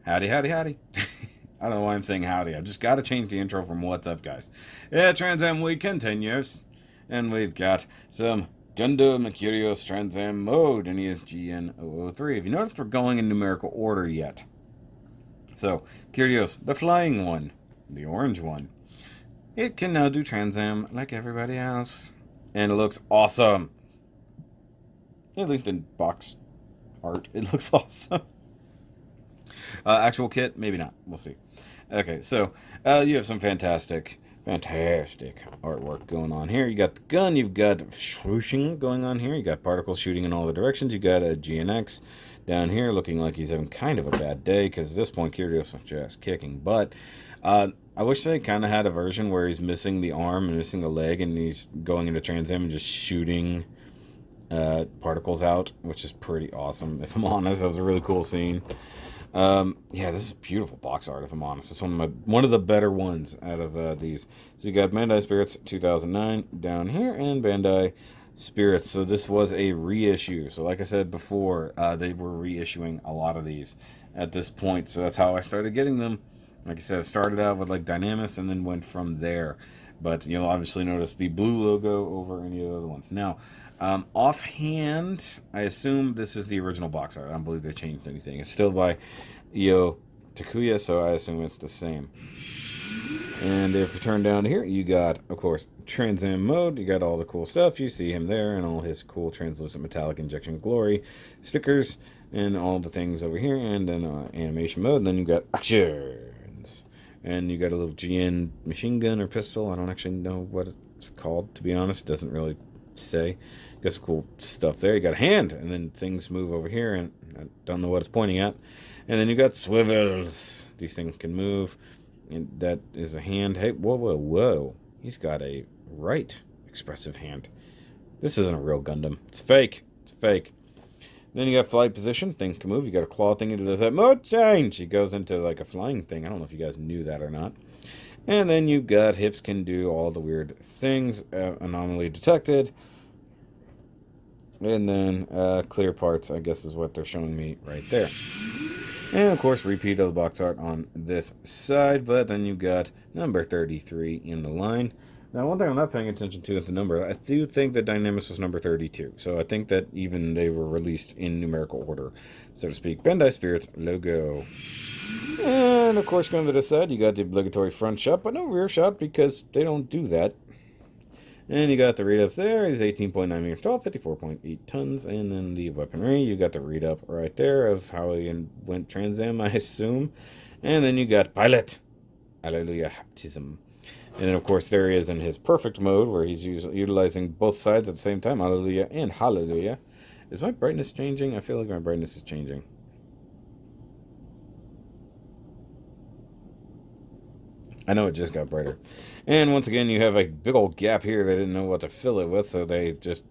Howdy, howdy, howdy. I don't know why I'm saying howdy. I just got to change the intro from what's up, guys. Yeah, Trans Am Week continues. And we've got some Gundam Kyrios Trans Am mode in the GN-003. Have you noticed we're going in numerical order yet? So, Kyrios, the flying one, the orange one, it can now do Trans Am like everybody else. And it looks awesome. At least in box art, it looks awesome. Actual kit, maybe not. We'll see. Okay, so you have some fantastic artwork going on here. You got the gun, you've got swooshing going on here. You got particles shooting in all the directions. You got a GNX down here looking like he's having kind of a bad day because at this point Kyrios was just kicking butt. I wish they kind of had a version where he's missing the arm and missing the leg and he's going into Trans Am and just shooting particles out, which is pretty awesome. If I'm honest, that was a really cool scene. Yeah, this is beautiful box art, if I'm honest. It's one of the better ones out of these. So you got Bandai Spirits 2009 down here, and Bandai Spirits. So this was a reissue. So like I said before, they were reissuing a lot of these at this point. So that's how I started getting them. Like I said, I started out with like Dynamis and then went from there. But you'll obviously notice the blue logo over any of the other ones. Now, offhand, I assume this is the original box art. I don't believe they changed anything. It's still by Io Takuya, so I assume it's the same. And if you turn down here, you got, of course, Trans Am mode. You got all the cool stuff. You see him there and all his cool translucent metallic injection glory stickers and all the things over here. And then animation mode. And then you got actions. And you got a little GN machine gun or pistol. I don't actually know what it's called, to be honest. It doesn't really say. Got some cool stuff there. You got a hand, and then things move over here, and I don't know what it's pointing at. And then you got swivels. These things can move, and that is a hand. Hey, whoa, whoa, whoa. He's got a right expressive hand. This isn't a real Gundam. It's fake. It's fake. Then you got flight position. Thing can move. You got a claw thing that does that mode change. He goes into like a flying thing. I don't know if you guys knew that or not. And then you got hips can do all the weird things. Anomaly detected. And then clear parts, I guess, is what they're showing me right there. And, of course, repeat of the box art on this side. But then you got number 33 in the line. Now, one thing I'm not paying attention to is the number. I do think that Dynamis was number 32. So I think that even they were released in numerical order, so to speak. Bandai Spirits logo. And, of course, going to the side, you got the obligatory front shot, but no rear shot because they don't do that. And you got the read-ups there. He's 18.9 meters tall, 54.8 tons. And then the weaponry, you got the read-up right there of how he went Trans Am, I assume. And then you got pilot. Hallelujah, baptism. And then, of course, there he is in his perfect mode where he's utilizing both sides at the same time. Hallelujah and hallelujah. Is my brightness changing? I feel like my brightness is changing. I know it just got brighter. And once again, you have a big old gap here. They didn't know what to fill it with, so they just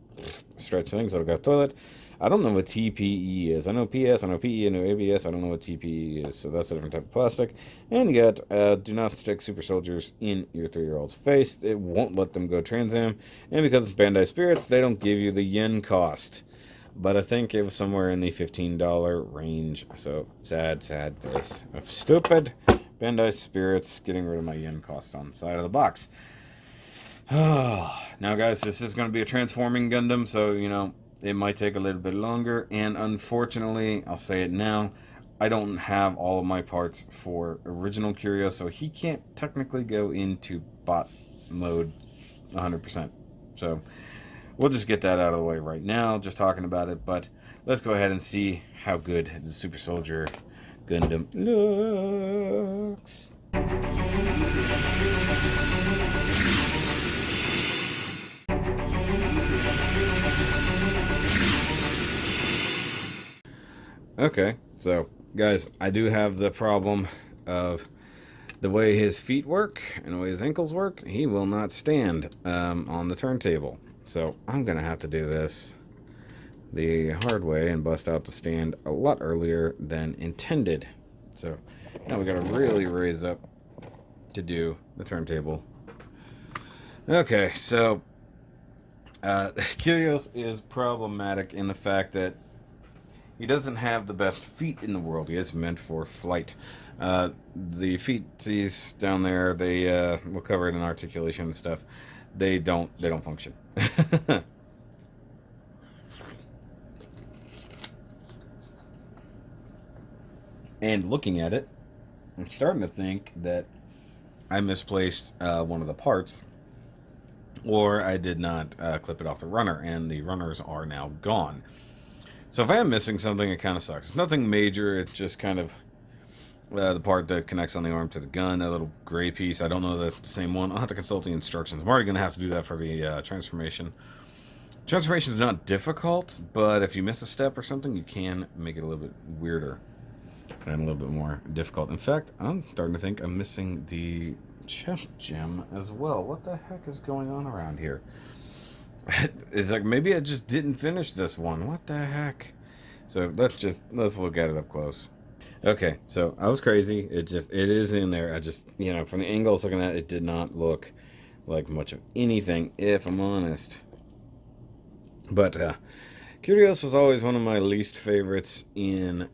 stretch things. So we got toilet. I don't know what TPE is. I know PS, I know PE, I know ABS. I don't know what TPE is, so that's a different type of plastic. And you got do not stick super soldiers in your 3-year-old's face. It won't let them go Trans Am. And because it's Bandai Spirits, they don't give you the yen cost. But I think it was somewhere in the $15 range. So sad, sad face of stupid Bandai Spirits getting rid of my yen cost on the side of the box. Now, guys, this is going to be a transforming Gundam, so, you know, it might take a little bit longer. And unfortunately, I'll say it now, I don't have all of my parts for original Kyrios, so he can't technically go into bot mode 100%. So we'll just get that out of the way right now, just talking about it. But let's go ahead and see how good the Super Soldier Gundam looks. Okay, so guys, I do have the problem of the way his feet work and the way his ankles work. He will not stand on the turntable. So I'm going to have to do this the hard way and bust out the stand a lot earlier than intended. So now we got to really raise up to do the turntable. Okay, so Kyrios is problematic in the fact that He doesn't have the best feet in the world. He is meant for flight. The feet he's down there, they we'll cover it in articulation and stuff. They don't function. And looking at it, I'm starting to think that I misplaced one of the parts, or I did not clip it off the runner, and the runners are now gone. So if I am missing something, it kind of sucks. It's nothing major. It's just kind of the part that connects on the arm to the gun, that little gray piece. I don't know that the same one. I'll have to consult the instructions. I'm already going to have to do that for the transformation. Transformation is not difficult, but if you miss a step or something, you can make it a little bit weirder and a little bit more difficult. In fact, I'm starting to think I'm missing the chest gem as well. What the heck is going on around here? It's like maybe I just didn't finish this one. What the heck? So let's look at it up close. Okay, so I was crazy. It is in there. I just, from the angle I was looking at, it did not look like much of anything, if I'm honest. But Kyrios was always one of my least favorites in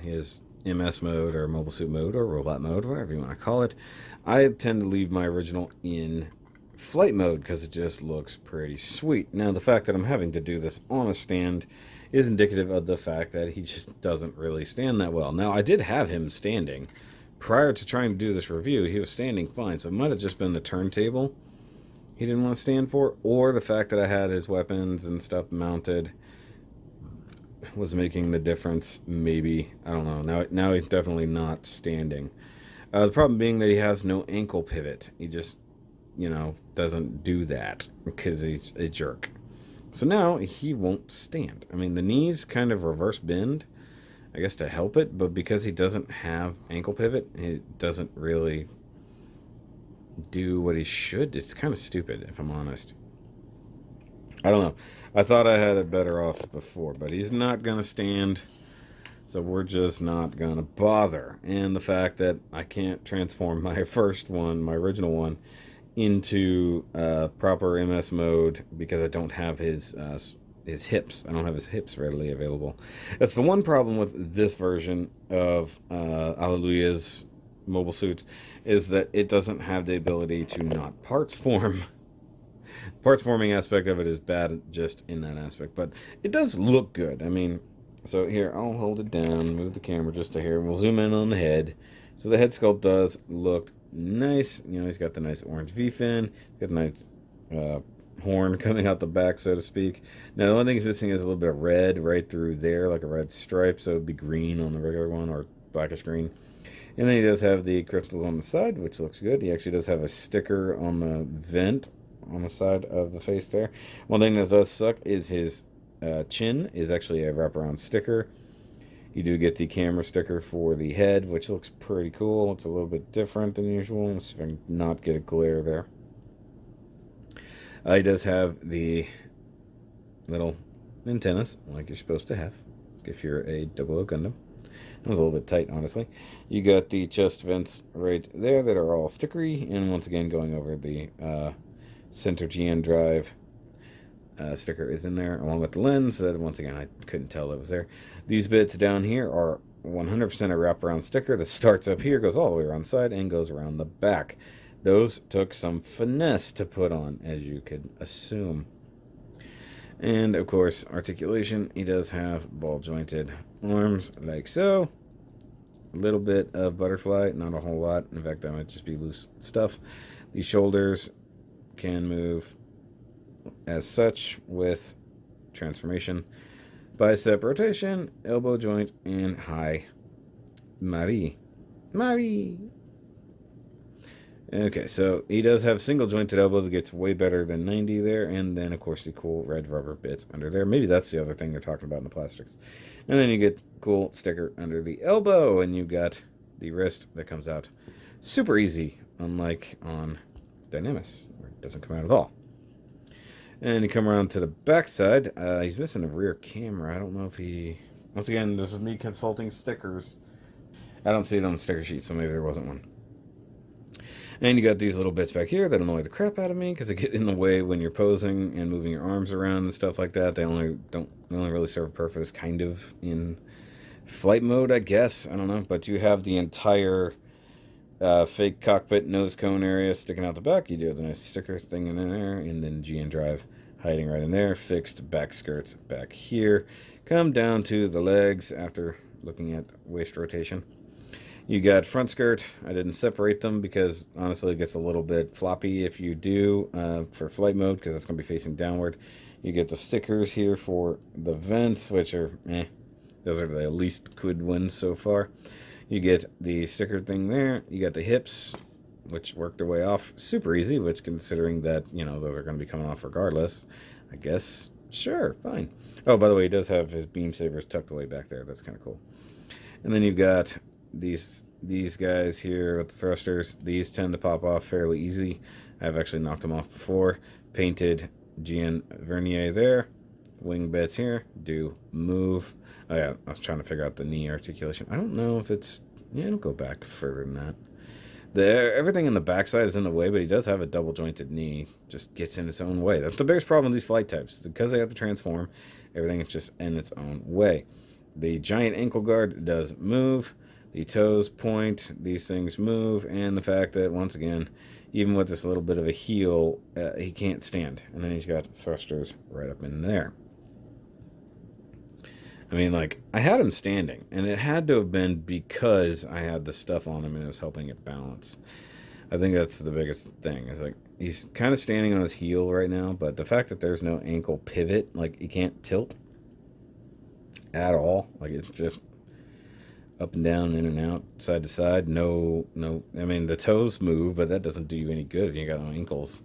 his MS mode or mobile suit mode or robot mode, whatever you want to call it. I tend to leave my original in flight mode because it just looks pretty sweet. Now, the fact that I'm having to do this on a stand is indicative of the fact that he just doesn't really stand that well. Now, I did have him standing. Prior to trying to do this review, he was standing fine, so it might have just been the turntable he didn't want to stand for, or the fact that I had his weapons and stuff mounted was making the difference, maybe. I don't know. Now he's definitely not standing. The problem being that he has no ankle pivot. He just, doesn't do that because he's a jerk. So now he won't stand. I mean, the knees kind of reverse bend, I guess, to help it, but because he doesn't have ankle pivot, he doesn't really do what he should. It's kind of stupid, if I'm honest. I don't know. I thought I had it better off before, but he's not going to stand, so we're just not going to bother. And the fact that I can't transform my first one, my original one, into proper MS mode because I don't have his hips. I don't have his hips readily available. That's the one problem with this version of Alleluia's mobile suits, is that it doesn't have the ability to not parts form. Parts forming aspect of it is bad just in that aspect, but it does look good. I mean, so here, I'll hold it down, move the camera just to here, and we'll zoom in on the head. So the head sculpt does look nice. He's got the nice orange V-fin, got a nice horn coming out the back, so to speak. Now, the one thing he's missing is a little bit of red right through there, like a red stripe, so it'd be green on the regular one, or blackish green. And then he does have the crystals on the side, which looks good. He actually does have a sticker on the vent on the side of the face there. One thing that does suck is his chin is actually a wraparound sticker. You do get the camera sticker for the head, which looks pretty cool. It's a little bit different than usual. Let's see if I can not get a glare there. He does have the little antennas, like you're supposed to have if you're a 00 Gundam. That was a little bit tight, honestly. You got the chest vents right there that are all stickery, and once again, going over the center GN drive sticker is in there, along with the lens that, once again, I couldn't tell it was there. These bits down here are 100% a wraparound sticker that starts up here, goes all the way around the side, and goes around the back. Those took some finesse to put on, as you could assume. And, of course, articulation. He does have ball-jointed arms, like so. A little bit of butterfly, not a whole lot. In fact, that might just be loose stuff. The shoulders can move as such with transformation. Bicep rotation, elbow joint, and high Marie. Okay, so he does have single jointed elbows. It gets way better than 90 there. And then, of course, the cool red rubber bits under there. Maybe that's the other thing they're talking about in the plastics. And then you get cool sticker under the elbow. And you got the wrist that comes out super easy, unlike on Dynamis, where it doesn't come out at all. And you come around to the back side. He's missing a rear camera. I don't know if he... Once again, this is me consulting stickers. I don't see it on the sticker sheet, so maybe there wasn't one. And you got these little bits back here that annoy the crap out of me because they get in the way when you're posing and moving your arms around and stuff like that. They only really serve a purpose kind of in flight mode, I guess. I don't know. But you have the entire fake cockpit nose cone area sticking out the back. You do have the nice sticker thing in there, and then GN drive hiding right in there. Fixed back skirts back here. Come down to the legs after looking at waist rotation. You got front skirt. I didn't separate them because honestly it gets a little bit floppy if you do for flight mode because it's going to be facing downward. You get the stickers here for the vents, which are those are the least good ones so far. You get the sticker thing there. You got the hips, which work their way off super easy, which considering that, you know, those are going to be coming off regardless, I guess, sure, fine. Oh, by the way, he does have his beam sabers tucked away back there. That's kind of cool. And then you've got these guys here with the thrusters. These tend to pop off fairly easy. I've actually knocked them off before. Painted GN vernier there. Wing bits here. Do move. Oh yeah, I was trying to figure out the knee articulation. I don't know if it's... Yeah, it'll go back further than that. Everything in the backside is in the way, but he does have a double jointed knee. Just gets in its own way. That's the biggest problem with these flight types. Because they have to transform, everything is just in its own way. The giant ankle guard does move. The toes point. These things move. And the fact that, once again, even with this little bit of a heel, he can't stand. And then he's got thrusters right up in there. I mean, like, I had him standing, and it had to have been because I had the stuff on him and it was helping it balance. I think that's the biggest thing. Is like, he's kind of standing on his heel right now, but the fact that there's no ankle pivot, like, he can't tilt at all. Like, it's just up and down, in and out, side to side. No, I mean, the toes move, but that doesn't do you any good if you got no ankles.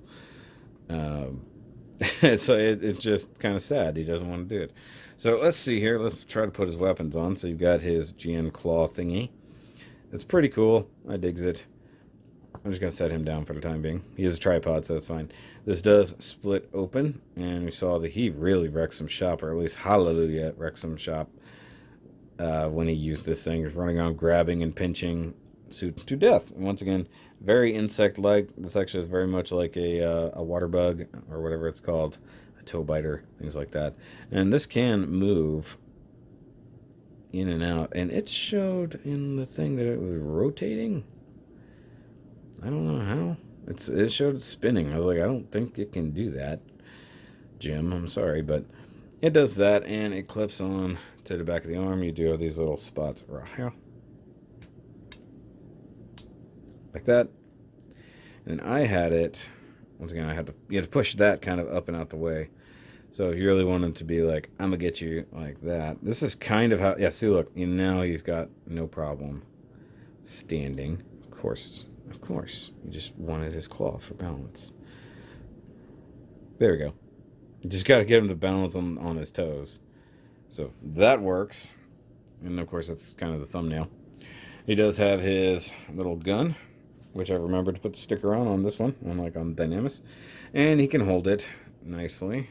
So it's just kind of sad. He doesn't want to do it. So let's see here. Let's try to put his weapons on. So you've got his GN claw thingy. It's pretty cool. I digs it. I'm just going to set him down for the time being. He has a tripod, so that's fine. This does split open, and we saw that he really wrecked some shop, or at least hallelujah, wrecked some shop when he used this thing. He's running around grabbing and pinching suits to death. And once again, very insect-like. This actually is very much like a water bug, or whatever it's called. Toe biter, things like that. And this can move in and out, and it showed in the thing that it was rotating. I don't know how. It showed it spinning. I was like, I don't think it can do that, Jim. I'm sorry, but it does that, and it clips on to the back of the arm. You do have these little spots right here, like that. And I had it. Once again, you had to push that kind of up and out the way. So if you really want him to be like, I'm going to get you like that. This is kind of how, yeah, see, look, now he's got no problem standing. Of course, he just wanted his claw for balance. There we go. You just got to get him to balance on his toes. So that works. And of course, that's kind of the thumbnail. He does have his little gun, which I remembered to put the sticker on this one, unlike on Dynamis. And he can hold it nicely.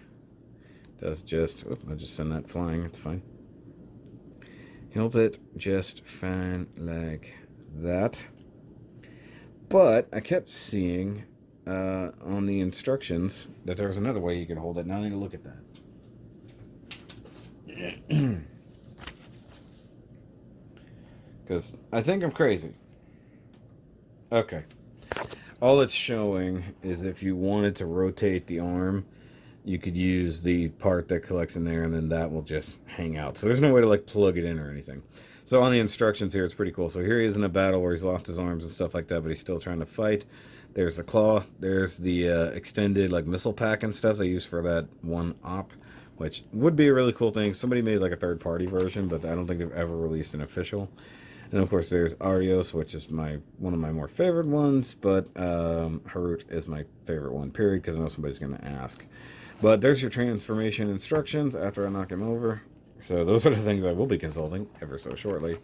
Does just, I'll just send that flying, it's fine. He holds it just fine like that. But I kept seeing on the instructions that there was another way you could hold it. Now I need to look at that. Because I think I'm crazy. Okay. All it's showing is if you wanted to rotate the arm, you could use the part that collects in there, and then that will just hang out. So there's no way to like plug it in or anything. So on the instructions here, it's pretty cool. So here he is in a battle where he's lost his arms and stuff like that, but he's still trying to fight. There's the claw. There's the extended like missile pack and stuff they use for that one op, which would be a really cool thing. Somebody made like a third-party version, but I don't think they've ever released an official. And of course there's Arios, which is one of my more favorite ones, but Harut is my favorite one, period, because I know somebody's going to ask. But there's your transformation instructions after I knock him over. So those are the things I will be consulting ever so shortly.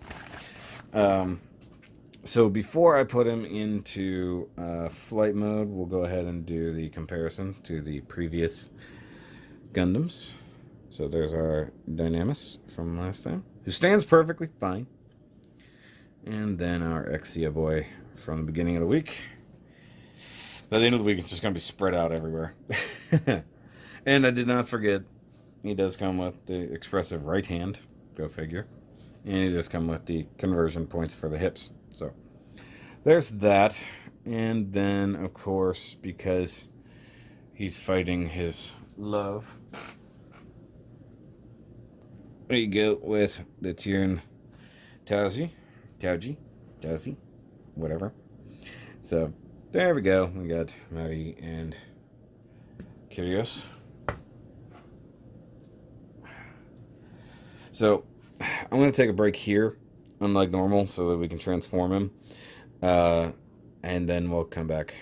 So before I put him into flight mode, we'll go ahead and do the comparison to the previous Gundams. So there's our Dynamis from last time, who stands perfectly fine. And then our Exia boy from the beginning of the week. By the end of the week, it's just going to be spread out everywhere. And I did not forget, he does come with the expressive right hand. Go figure. And he does come with the conversion points for the hips. So there's that. And then, of course, because he's fighting his love, we go with the Tyrion Tauji, whatever. So there we go. We got Maddie and Kyrios. So I'm going to take a break here, unlike normal, so that we can transform him. And then we'll come back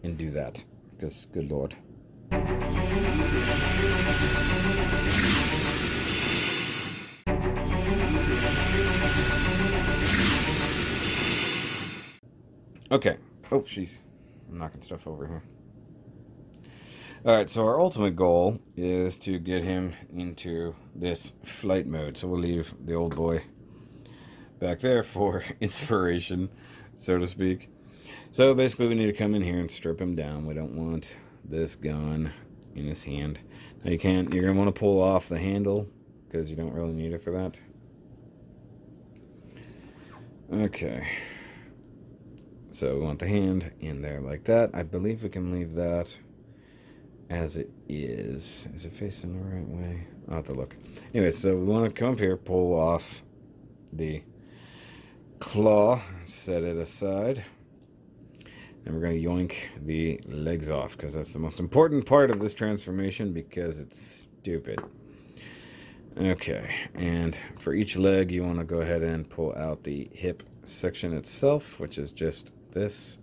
and do that. Because, good lord. Okay. Oh, jeez. I'm knocking stuff over here. Alright, so our ultimate goal is to get him into this flight mode. So we'll leave the old boy back there for inspiration, so to speak. So basically we need to come in here and strip him down. We don't want this gun in his hand. Now you're going to want to pull off the handle because you don't really need it for that. Okay. So we want the hand in there like that. I believe we can leave that as it is. Is it facing the right way? I'll have to look. Anyway, so we want to come up here, pull off the claw, set it aside, and we're going to yoink the legs off because that's the most important part of this transformation because it's stupid. Okay, and for each leg you want to go ahead and pull out the hip section itself, which is just this.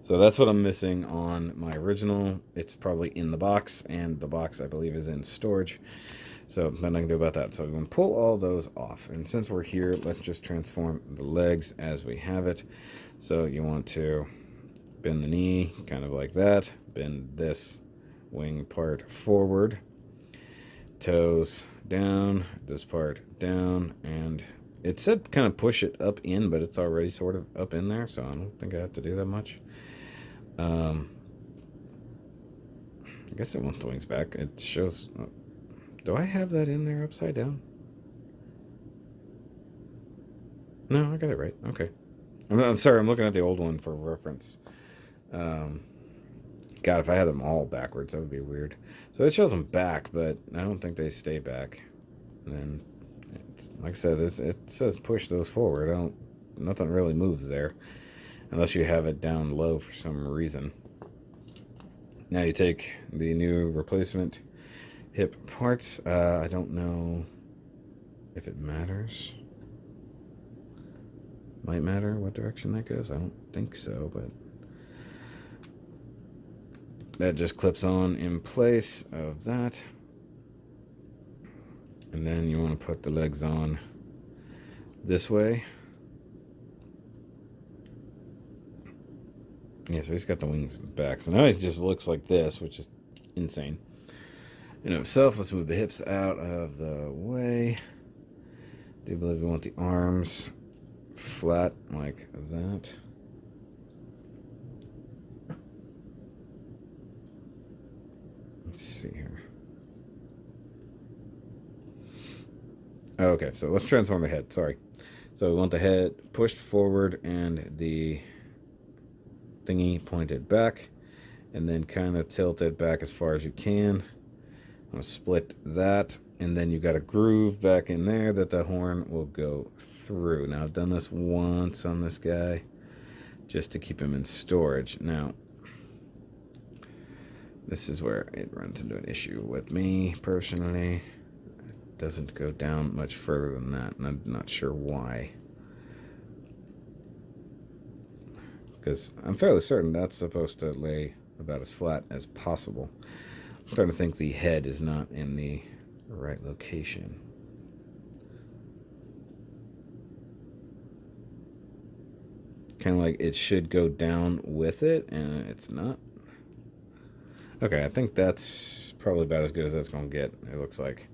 So that's what I'm missing on my original. It's probably in the box, and the box I believe is in storage. So nothing I can do about that. So we're going to pull all those off. And since we're here, let's just transform the legs as we have it. So you want to bend the knee, kind of like that. Bend this wing part forward. Toes down, this part down, and it said kind of push it up in, but it's already sort of up in there, so I don't think I have to do that much. I guess it wants the wings back. It shows... do I have that in there upside down? No, I got it right. Okay. I'm sorry, I'm looking at the old one for reference. God, if I had them all backwards, that would be weird. So it shows them back, but I don't think they stay back. And then, like I said, it says push those forward. Nothing really moves there. Unless you have it down low for some reason. Now you take the new replacement hip parts. I don't know if it matters. Might matter what direction that goes. I don't think so, but that just clips on in place of that. And then you want to put the legs on this way. Yeah, so he's got the wings back. So now it just looks like this, which is insane. In itself, let's move the hips out of the way. I do believe we want the arms flat like that. Let's see here. Okay, so let's transform the head. Sorry. So we want the head pushed forward and the thingy pointed back, and then kind of tilt it back as far as you can. I'm going to split that, and then you got a groove back in there that the horn will go through. Now I've done this once on this guy just to keep him in storage. Now this is where it runs into an issue with me personally. It doesn't go down much further than that, and I'm not sure why. Because I'm fairly certain that's supposed to lay about as flat as possible. I'm starting to think the head is not in the right location. Kind of like it should go down with it, and it's not. Okay, I think that's probably about as good as that's going to get, it looks like.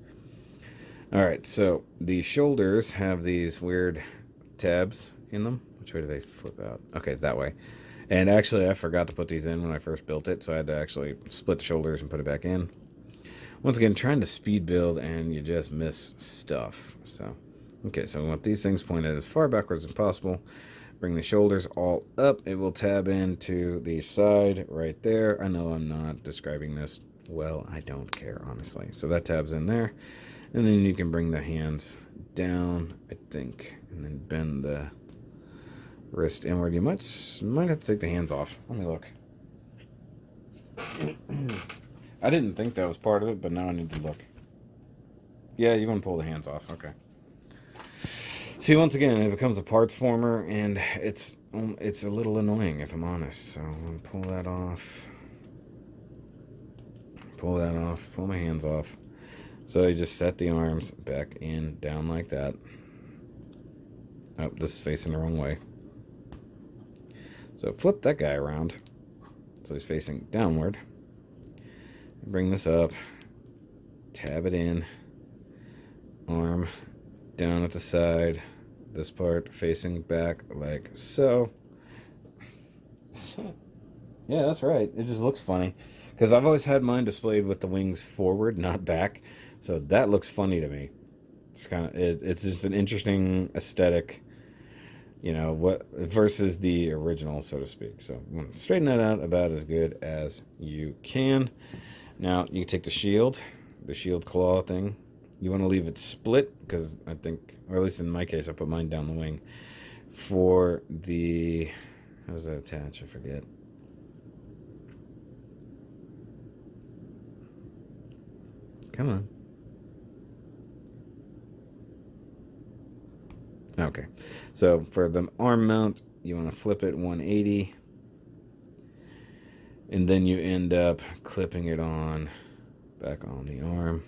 Alright, so the shoulders have these weird tabs in them. Which way do they flip out? Okay, that way. And actually, I forgot to put these in when I first built it, so I had to actually split the shoulders and put it back in. Once again, trying to speed build, and you just miss stuff. So, okay, so we want these things pointed as far backwards as possible. Bring the shoulders all up. It will tab into the side right there. I know I'm not describing this well. I don't care, honestly. So that tabs in there. And then you can bring the hands down, I think, and then bend the wrist inward. You might have to take the hands off. Let me look. I didn't think that was part of it, but now I need to look. Yeah, you want to pull the hands off. Okay. See, once again, it becomes a parts former, and it's a little annoying, if I'm honest. So I'm going to pull that off. Pull that off. Pull my hands off. So you just set the arms back in, down like that. Oh, this is facing the wrong way. So flip that guy around. So he's facing downward. Bring this up. Tab it in. Arm down at the side. This part facing back like so. Yeah, that's right. It just looks funny. Because I've always had mine displayed with the wings forward, not back. So that looks funny to me. It's kind of it's just an interesting aesthetic, you know, what versus the original, so to speak. So I'm gonna straighten that out about as good as you can. Now you can take the shield claw thing. You want to leave it split because I think, or at least in my case, I put mine down the wing. For the, how does that attach? I forget. Come on. Okay, so for the arm mount, you want to flip it 180, and then you end up clipping it on back on the arm.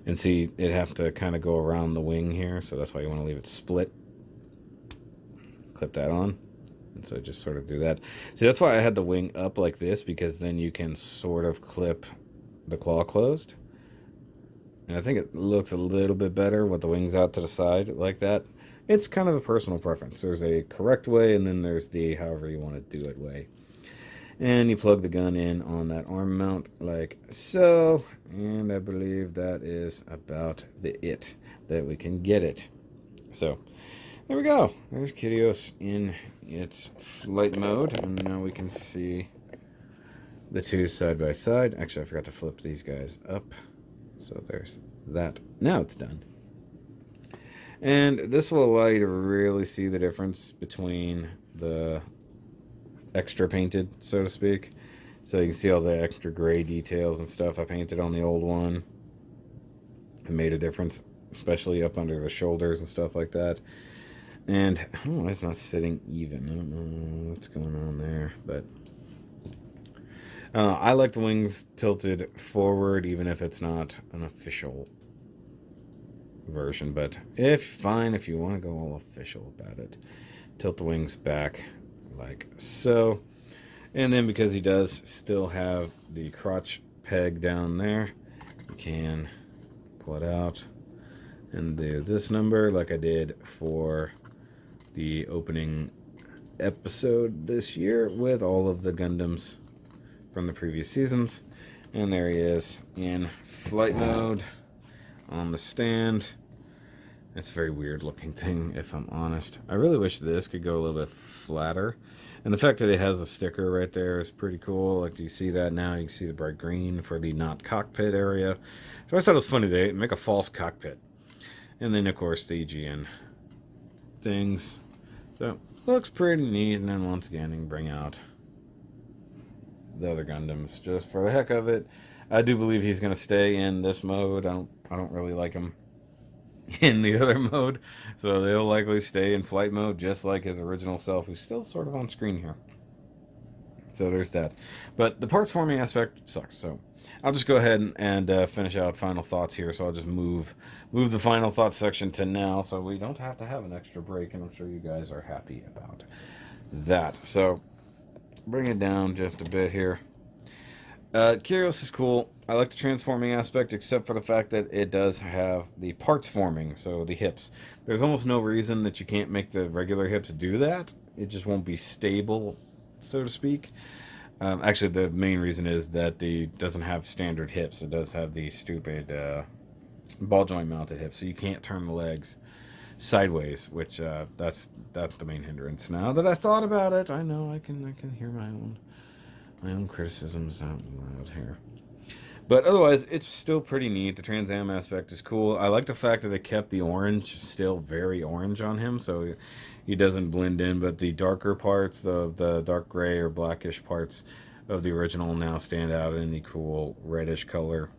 And see, it have to kind of go around the wing here, so that's why you want to leave it split. Clip that on, and so just sort of do that. See, that's why I had the wing up like this, because then you can sort of clip the claw closed. And I think it looks a little bit better with the wings out to the side like that. It's kind of a personal preference. There's a correct way, and then there's the however you want to do it way. And you plug the gun in on that arm mount like so. And I believe that is about it that we can get it. So there we go. There's Kyrios in its flight mode. And now we can see the two side by side. Actually, I forgot to flip these guys up. So there's that. Now it's done. And this will allow you to really see the difference between the extra painted, so to speak. So you can see all the extra gray details and stuff I painted on the old one. It made a difference, especially up under the shoulders and stuff like that. And I don't know why it's not sitting even. I don't know what's going on there, but I like the wings tilted forward, even if it's not an official version. But if you want to go all official about it, tilt the wings back like so. And then because he does still have the crotch peg down there, you can pull it out and do this number like I did for the opening episode this year with all of the Gundams from the previous seasons. And there he is in flight mode on the stand. It's a very weird looking thing, if I'm honest. I really wish this could go a little bit flatter. And the fact that it has a sticker right there is pretty cool. Like, do you see that now? You can see the bright green for the not cockpit area. So I thought it was funny to make a false cockpit. And then, of course, the GN things. So, looks pretty neat. And then, once again, you can bring out the other Gundams just for the heck of it. I do believe he's going to stay in this mode. I don't really like him in the other mode, so they'll likely stay in flight mode just like his original self, who's still sort of on screen here. So there's that. But the parts forming aspect sucks, so I'll just go ahead and finish out final thoughts here. So I'll just move the final thoughts section to now, so we don't have to have an extra break, and I'm sure you guys are happy about that. So bring it down just a bit here. Kyrios is cool. I like the transforming aspect, except for the fact that it does have the parts forming, so the hips. There's almost no reason that you can't make the regular hips do that. It just won't be stable so to speak. Actually, the main reason is that the doesn't have standard hips. It does have the stupid ball joint mounted hips, so you can't turn the legs sideways, which that's the main hindrance. Now that I thought about it, I know I can hear my own criticisms out loud here. But otherwise, it's still pretty neat. The Trans Am aspect is cool. I like the fact that they kept the orange still very orange on him, so he doesn't blend in. But the darker parts, the dark gray or blackish parts of the original now stand out in the cool reddish color.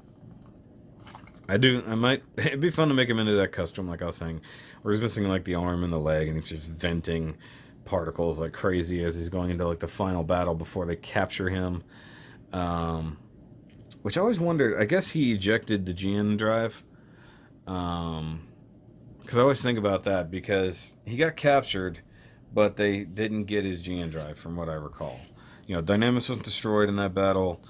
I might, it'd be fun to make him into that custom, like I was saying, where he's missing like the arm and the leg, and he's just venting particles like crazy as he's going into like the final battle before they capture him. Which I always wondered. I guess he ejected the GN drive. Because I always think about that because he got captured, but they didn't get his GN drive, from what I recall. You know, Dynamis was destroyed in that battle,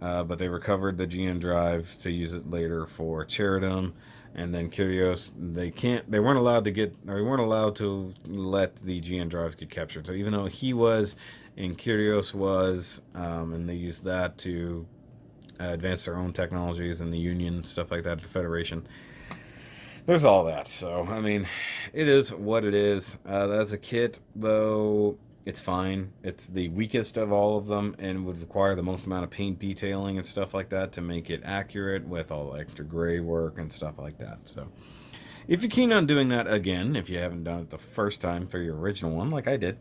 but they recovered the GN drive to use it later for Cheridum, and then Kyrios. They weren't allowed to get, or they weren't allowed to let the GN drives get captured. So even though he was, and Kyrios was, and they used that to advance their own technologies and the Union, stuff like that, the Federation. There's all that. So, I mean, it is what it is. As a kit, though, it's fine. It's the weakest of all of them and would require the most amount of paint detailing and stuff like that to make it accurate with all the extra gray work and stuff like that. So, if you're keen on doing that again, if you haven't done it the first time for your original one, like I did,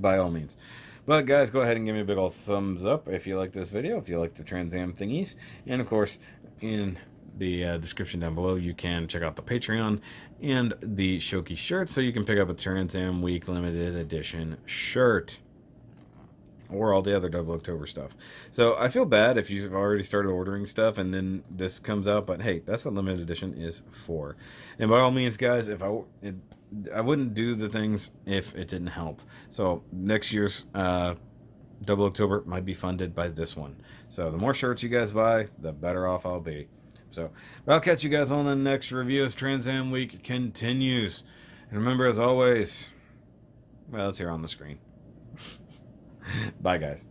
by all means. But guys, go ahead and give me a big old thumbs up if you like this video, if you like the Trans Am thingies. And of course, in the description down below, you can check out the Patreon and the Shoki shirt, so you can pick up a Trans Am Week Limited Edition shirt. Or all the other Double October stuff. So I feel bad if you've already started ordering stuff and then this comes out, but hey, that's what limited edition is for. And by all means, guys, I wouldn't do the things if it didn't help. So next year's Double October might be funded by this one. So the more shirts you guys buy, the better off I'll be. So I'll catch you guys on the next review as Trans Am Week continues. And remember, as always, well, it's here on the screen. Bye, guys.